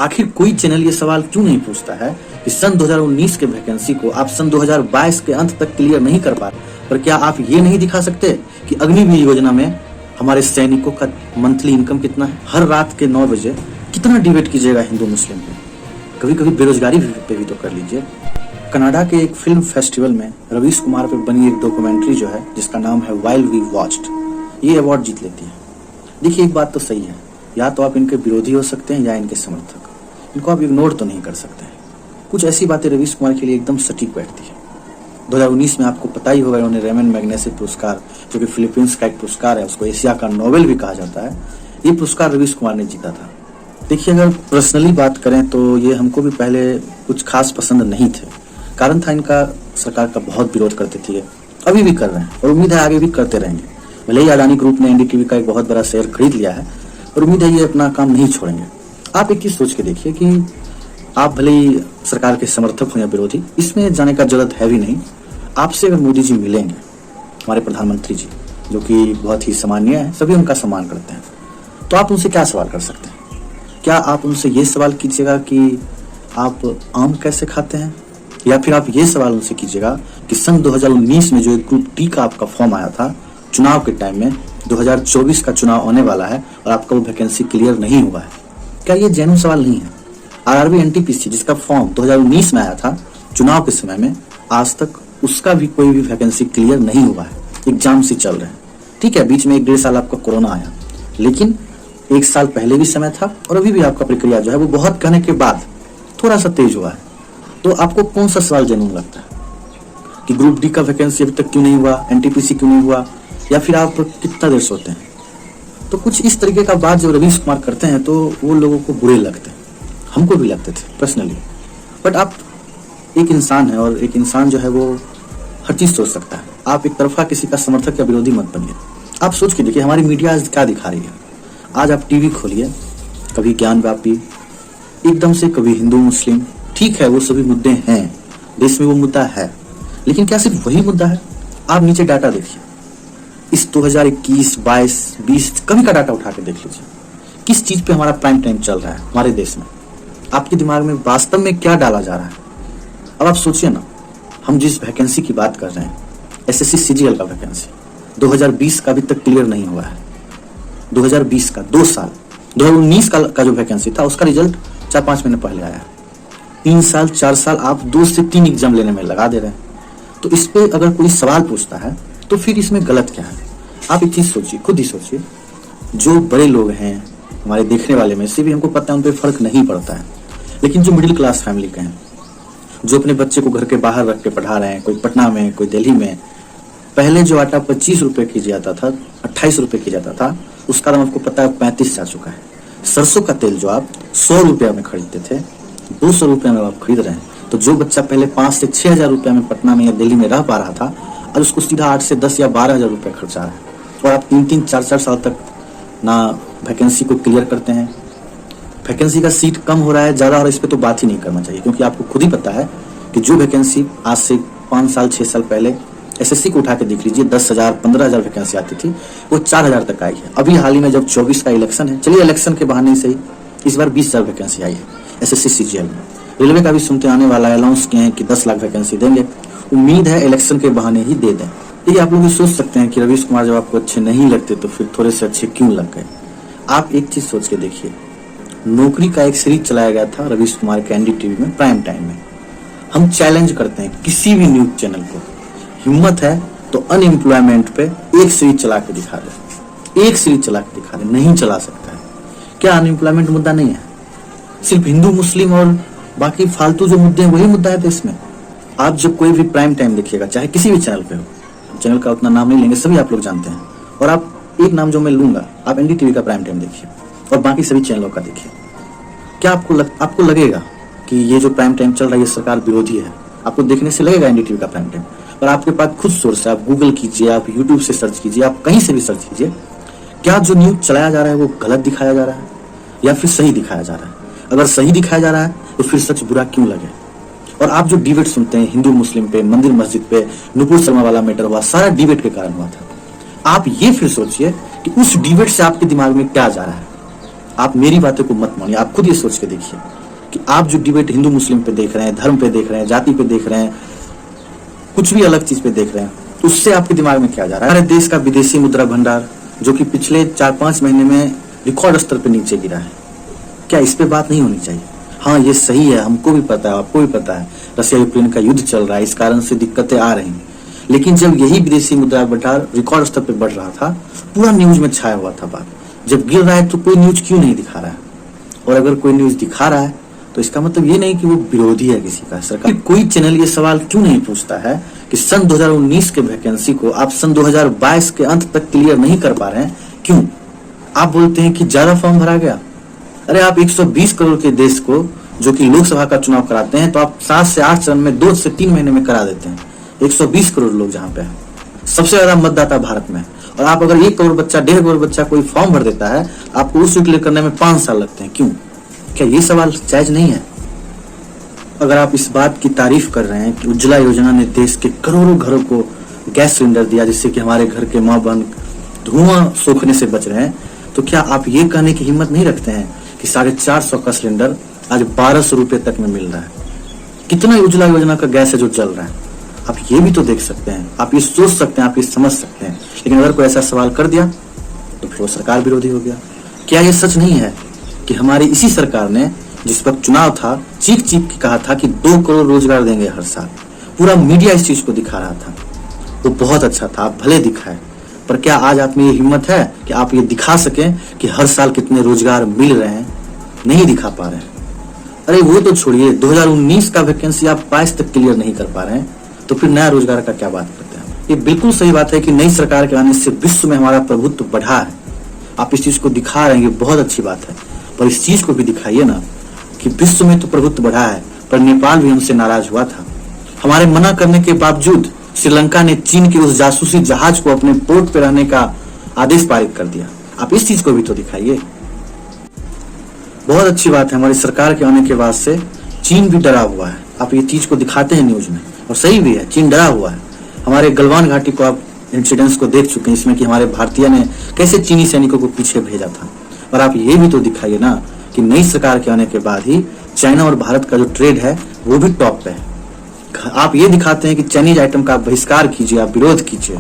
आखिर कोई चैनल ये सवाल क्यों नहीं पूछता है कि सन 2019 के वैकेंसी को आप सन 2022 के अंत तक क्लियर नहीं कर पाए, पर क्या आप ये नहीं दिखा सकते कि अग्निवीर योजना में हमारे सैनिकों का मंथली इनकम कितना है? हर रात के 9 बजे कितना डिबेट कीजिएगा हिंदू मुस्लिम पे? कभी कभी बेरोजगारी पे भी तो कर लीजिए। कनाडा के एक फिल्म फेस्टिवल में रवीश कुमार पे बनी एक डॉक्यूमेंट्री जो है, जिसका नाम है व्हाइल वी वॉच्ड, ये अवार्ड जीत लेती है। देखिए, एक बात तो सही है, या तो आप इनके विरोधी हो सकते हैं या इनके समर्थक, इनको आप इग्नोर तो नहीं कर सकते हैं। कुछ ऐसी बातें रवीश कुमार के लिए एकदम सटीक बैठती है। 2019 में आपको पता ही होगा, उन्होंने रेमन मैग्नेसे पुरस्कार, जो कि फिलीपींस का एक पुरस्कार है, उसको एशिया का नोबेल भी कहा जाता है, ये पुरस्कार रवीश कुमार ने जीता था। देखिए, अगर पर्सनली बात करें तो ये हमको भी पहले कुछ खास पसंद नहीं थे। कारण था, इनका सरकार का बहुत विरोध करते थे, अभी भी कर रहे हैं और उम्मीद है आगे भी करते रहेंगे। भले ही अडानी ग्रुप ने एनडीटीवी का एक बहुत बड़ा शेयर खरीद लिया है और उम्मीद है ये अपना काम नहीं छोड़ेंगे। आप एक चीज सोच के देखिए कि आप भले ही सरकार के समर्थक हो या विरोधी, इसमें जाने का जरूरत है भी नहीं। आपसे अगर मोदी जी मिलेंगे, हमारे प्रधानमंत्री जी, जो कि बहुत ही सम्मानीय है, सभी उनका सम्मान करते हैं, तो आप उनसे क्या सवाल कर सकते हैं? क्या आप उनसे ये सवाल कीजिएगा कि आप आम कैसे खाते हैं, या फिर आप ये सवाल उनसे कीजिएगा कि सन 2019 में जो एक ग्रुप डी का आपका फॉर्म आया था चुनाव के टाइम में, 2024 का चुनाव आने वाला है और आपका वो वैकेंसी क्लियर नहीं हुआ है, क्या ये जेन्युइन सवाल नहीं है? आरआरबी एनटीपीसी जिसका फॉर्म 2019 में आया था चुनाव के समय में, आज तक उसका भी कोई भी वैकेंसी क्लियर नहीं हुआ है। एग्जाम से चल रहे हैं, ठीक है, बीच में 1-1.5 साल आपका कोरोना आया, लेकिन 1 साल पहले भी समय था और अभी भी आपका प्रक्रिया जो है वो बहुत कहने के बाद थोड़ा सा तेज हुआ है। तो आपको कौन सा सवाल जेन्युइन लगता है कि ग्रुप डी का वैकेंसी अभी तक क्यों नहीं हुआ, एनटीपीसी क्यों नहीं हुआ, या फिर आप कितना देर सोते हैं? तो कुछ इस तरीके का बात जो रवीश कुमार करते हैं तो वो लोगों को बुरे लगते हैं, हमको भी लगते थे पर्सनली। बट आप एक इंसान है और एक इंसान जो है वो हर चीज सोच सकता है। आप एक तरफा किसी का समर्थक या विरोधी मत बनिए। आप सोच के देखिए, हमारी मीडिया आज क्या दिखा रही है। आज आप टीवी खोलिए, कभी ज्ञान व्यापी एकदम से, कभी हिंदू मुस्लिम, ठीक है वो सभी मुद्दे हैं, देश में वो मुद्दा है, लेकिन क्या सिर्फ वही मुद्दा है? आप नीचे डाटा देखिए, इस 2021, 22, 20 कभी का डाटा उठा के देख लीजिए, किस चीज पे हमारा प्राइम टाइम चल रहा है हमारे देश में। आपके दिमाग में वास्तव में क्या डाला जा रहा है? अब आप सोचिए ना, हम जिस वैकेंसी की बात कर रहे हैं, एसएससी सीजीएल का वैकेंसी 2020 का अभी तक क्लियर नहीं हुआ है। 2020 का 2 साल, 2019 का जो वैकेंसी था उसका रिजल्ट 4-5 महीने पहले आया। 3 साल 4 साल आप 2 से 3 एग्जाम लेने में लगा दे रहे हैं। तो इस पे अगर कोई सवाल पूछता है तो फिर इसमें गलत क्या है? आप एक चीज सोचिए, खुद ही सोचिए। जो बड़े लोग हैं हमारे देखने वाले में से भी, हमको पता है उन पे फर्क नहीं पड़ता है, लेकिन जो मिडिल क्लास फैमिली के हैं, जो अपने बच्चे को घर के बाहर रख के पढ़ा रहे हैं, कोई पटना में, कोई दिल्ली में, पहले जो आटा 25 रुपए की जाता था, 28 रुपए की जाता था, उसका दाम आपको पता है 35 जा चुका है। सरसों का तेल जो आप 100 रुपया में खरीदते थे, 200 रुपया में आप खरीद रहे हैं। तो जो बच्चा पहले 5 से 6 हजार रुपया में पटना में या दिल्ली में रह पा रहा था, आज उसको सीधा 8 से 10 या 12 हजार रुपया खर्चा है। और आप 3-3, 4-4 साल तक ना वैकेंसी को क्लियर करते हैं। वैकेंसी का सीट कम हो रहा है, ज्यादा हो रहा है, इस पे तो बात ही नहीं करना चाहिए, क्योंकि आपको खुद ही पता है कि जो वैकेंसी आज से 5 साल 6 साल पहले एसएससी को उठा के देख लीजिए, 10,000 15,000 वैकेंसी आती थी, वो 4,000 तक आई है। अभी हाल ही में जब 24 का इलेक्शन है, चलिए इलेक्शन के बहाने से ही इस बार 20,000 वैकेंसी आई है एसएससी सीजीएल में। रेलवे का भी सुनते आने वाला है, अनाउंस किए हैं कि 10 लाख वैकेंसी देंगे। उम्मीद है इलेक्शन के बहाने ही दे दें। ये आप लोग भी सोच सकते हैं कि रवीश कुमार जब आपको अच्छे नहीं लगते तो फिर थोड़े से अच्छे क्यों लग गए? आप एक चीज सोच के देखिए, नौकरी का एक सीरीज चलाया गया था रवीश कुमार के एनडीटीवी में प्राइम टाइम में। हम चैलेंज करते हैं किसी भी न्यूज चैनल को, हिम्मत है तो अनएम्प्लॉयमेंट पे एक सीरीज चला के दिखा दे, एक सीरीज चला के दिखा दे। नहीं चला सकता है। क्या अनएम्प्लॉयमेंट मुद्दा नहीं है? सिर्फ हिंदू मुस्लिम और बाकी फालतू जो मुद्दे हैं वही मुद्दा है देश में। आप जब कोई भी प्राइम टाइम देखिएगा, चाहे किसी भी चैनल पे हो, चैनल का उतना नाम नहीं लेंगे, सभी आप लोग जानते हैं, और आप एक नाम जो मैं लूंगा, आप एनडीटीवी का प्राइम टाइम देखिए और बाकी सभी चैनलों का देखिए। क्या आपको लगेगा कि ये जो प्राइम टाइम चल रहा है ये सरकार विरोधी है? आपको देखने से लगेगा एनडीटीवी का प्राइम टाइम, पर आपके पास खुद सोर्स है। आप गूगल कीजिए, आप यूट्यूब से सर्च कीजिए, आप कहीं से भी सर्च कीजिए, क्या जो न्यूज चलाया जा रहा है वो गलत दिखाया जा रहा है या फिर सही दिखाया जा रहा है? अगर सही दिखाया जा रहा है तो फिर सच बुरा क्यों लगे? और आप जो डिबेट सुनते हैं हिंदू मुस्लिम पे, मंदिर मस्जिद पे, नुपुर शर्मा वाला मैटर हुआ, सारा डिबेट के कारण हुआ था। आप ये फिर सोचिए कि उस डिबेट से आपके दिमाग में क्या जा रहा है। आप मेरी बातों को मत मानिए, आप खुद ये सोच के देखिए कि आप जो डिबेट हिंदू मुस्लिम पे देख रहे हैं, धर्म पे देख रहे हैं, जाति पे देख रहे हैं, कुछ भी अलग चीज पे देख रहे हैं, उससे आपके दिमाग में क्या जा रहा है? हमारे देश का विदेशी मुद्रा भंडार जो कि पिछले 4-5 महीने में रिकॉर्ड स्तर पे नीचे गिरा है, क्या इस पे बात नहीं होनी चाहिए? हाँ, ये सही है, हमको भी पता है, आपको भी पता है, रशिया यूक्रेन का युद्ध चल रहा है, इस कारण से दिक्कतें आ रही हैं। लेकिन जब यही विदेशी मुद्रा भंडार रिकॉर्ड स्तर पे बढ़ रहा था, पूरा न्यूज में छाया हुआ था बात। जब गिर रहा है तो कोई न्यूज क्यों नहीं दिखा रहा है? और अगर कोई न्यूज दिखा रहा है तो इसका मतलब ये नहीं कि वो विरोधी है किसी का। सरकार कोई चैनल ये सवाल क्यों नहीं पूछता है कि सन 2019 के वैकेंसी को आप सन 2022 के अंत तक क्लियर नहीं कर पा रहे हैं, क्यों? आप बोलते हैं कि ज्यादा फॉर्म भरा गया। अरे आप 120 करोड़ के देश को जो कि लोकसभा का चुनाव कराते हैं, तो आप 7 से 8 चरण में 2 से 3 महीने में करा देते हैं। 120 करोड़ लोग जहाँ पे है, सबसे ज्यादा मतदाता भारत में, और आप अगर 1 करोड़ बच्चा, 1.5 करोड़ बच्चा कोई फॉर्म भर देता है, आपको उसको क्लियर करने में 5 साल लगते हैं, क्यों? क्या ये सवाल जायज नहीं है? अगर आप इस बात की तारीफ कर रहे हैं कि उज्ज्वला योजना ने देश के करोड़ों घरों को गैस सिलेंडर दिया, जिससे कि हमारे घर के माँ बहन धुआं सोखने से बच रहे हैं, तो क्या आप ये कहने की हिम्मत नहीं रखते हैं कि 450 का सिलेंडर आज 1200 रुपए तक में मिल रहा है? कितना उज्ज्वला योजना का गैस है जो चल रहा है? आप ये भी तो देख सकते हैं, आप ये सोच सकते हैं, आप ये समझ सकते हैं। लेकिन अगर कोई ऐसा सवाल कर दिया तो फिर वो सरकार विरोधी हो गया। क्या ये सच नहीं है कि हमारी इसी सरकार ने, जिस वक्त चुनाव था, चीख चीख के कहा था कि 2 करोड़ रोजगार देंगे हर साल? पूरा मीडिया इस चीज को दिखा रहा था, वो बहुत अच्छा था, आप भले दिखाए, पर क्या आज आप में ये हिम्मत है कि आप ये दिखा सकें कि हर साल कितने रोजगार मिल रहे हैं? नहीं दिखा पा रहे हैं। अरे वो तो छोड़िए, 2019 का वैकेंसी आप 22 तक क्लियर नहीं कर पा रहे हैं, तो फिर नया रोजगार का क्या बात करते हैं? ये बिल्कुल सही बात है कि नई सरकार के आने से विश्व में हमारा प्रभुत्व बढ़ा है। आप इस चीज को दिखा रहे हैं, ये बहुत अच्छी बात है, पर इस चीज को भी दिखाइए ना कि विश्व में तो प्रभुत्व बढ़ा है, पर नेपाल भी हमसे नाराज हुआ था। हमारे मना करने के बावजूद श्रीलंका ने चीन के उस जासूसी जहाज को अपने पोर्ट पे रहने का आदेश पारित कर दिया। आप इस चीज को भी तो दिखाइए। बहुत अच्छी बात है, हमारी सरकार के आने के बाद से चीन भी डरा हुआ है। आप ये चीज को दिखाते हैं न्यूज में, और सही भी है, चीन डरा हुआ है। हमारे गलवान घाटी को आप इंसिडेंट्स को देख चुके हैं, इसमें कि हमारे भारतीय ने कैसे चीनी सैनिकों को पीछे भेजा था। और आप ये भी तो दिखाइए ना कि नई सरकार के आने के बाद ही चाइना और भारत का जो ट्रेड है वो भी टॉप पे है। आप ये दिखाते हैं कि चाइनीज आइटम का बहिष्कार कीजिए, आप विरोध कीजिए,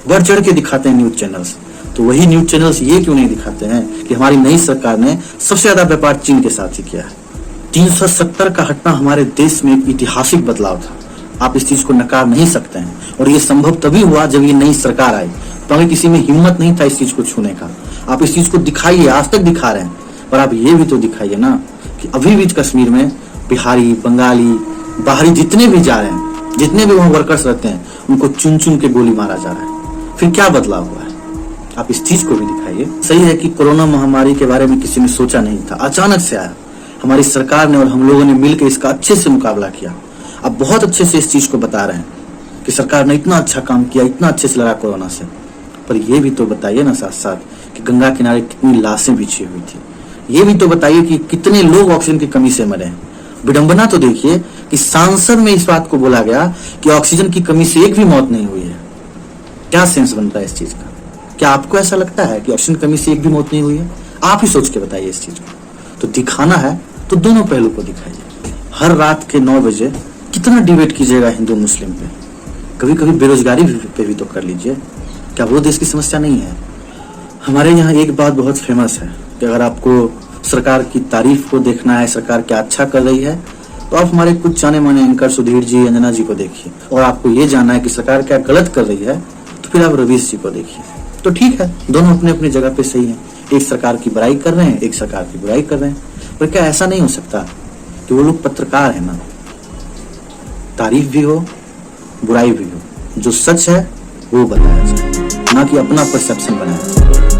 बढ़ चढ़ के दिखाते हैं न्यूज चैनल्स। तो वही न्यूज चैनल्स ये क्यों नहीं दिखाते हैं कि हमारी नई सरकार ने सबसे ज्यादा व्यापार चीन के साथ ही किया है? 370 का हटना हमारे देश में एक ऐतिहासिक बदलाव था। आप इस चीज को नकार नहीं सकते हैं, और ये संभव तभी हुआ जब ये नई सरकार आई, तो हमें किसी में हिम्मत नहीं था इस चीज को छूने का। आप इस चीज को दिखाइए, आज तक दिखा रहे हैं, पर आप ये भी तो दिखाइए ना कि अभी भी कश्मीर में बिहारी, बंगाली, बाहरी जितने भी जा रहे हैं, जितने भी वहां वर्कर्स रहते हैं, उनको चुन चुन के गोली मारा जा रहा है। फिर क्या बदलाव हुआ है? आप इस चीज को भी दिखाइए। सही है कि कोरोना महामारी के बारे में किसी ने सोचा नहीं था, अचानक से आया। हमारी सरकार ने और हम लोगों ने मिलकर इसका अच्छे से मुकाबला किया। अब बहुत अच्छे से इस चीज को बता रहे हैं कि सरकार ने इतना अच्छा काम किया, इतना अच्छे से लड़ा कोरोना से। पर यह भी तो बताइए ना साथ साथ कि गंगा किनारे कितनी लाशें बिछी हुई थी। ये भी तो बताइए कि कितने लोग ऑक्सीजन की कमी से मरे हैं। विडंबना तो देखिए कि सांसद में इस बात को बोला गया कि ऑक्सीजन की कमी से एक भी मौत नहीं हुई है। क्या सेंस बनता है इस चीज का? क्या आपको ऐसा लगता है कि ऑक्सीजन कमी से एक भी मौत नहीं हुई है? आप ही सोच के बताइए इस चीज को। तो दिखाना है तो दोनों पहलू को दिखाइए। हर रात के 9 बजे कितना डिबेट कीजिएगा हिंदू मुस्लिम पे? कभी कभी बेरोजगारी पे भी तो कर लीजिए। क्या वो देश की समस्या नहीं है? हमारे यहाँ एक बात बहुत फेमस है कि अगर आपको सरकार की तारीफ को देखना है, सरकार क्या अच्छा कर रही है, तो आप हमारे कुछ जाने माने एंकर सुधीर जी, अंजना जी को देखिए। और आपको ये जानना है कि सरकार क्या गलत कर रही है, तो फिर आप रवीश जी को देखिए। तो ठीक है, दोनों अपने अपनी जगह पे सही हैं। एक सरकार की बड़ाई कर रहे हैं, एक सरकार की बुराई कर रहे हैं। पर क्या ऐसा नहीं हो सकता कि वो लोग पत्रकार है ना, तारीफ भी हो, बुराई भी हो, जो सच है वो बताया जाए, ना कि अपना परसेप्शन बनाया जाए।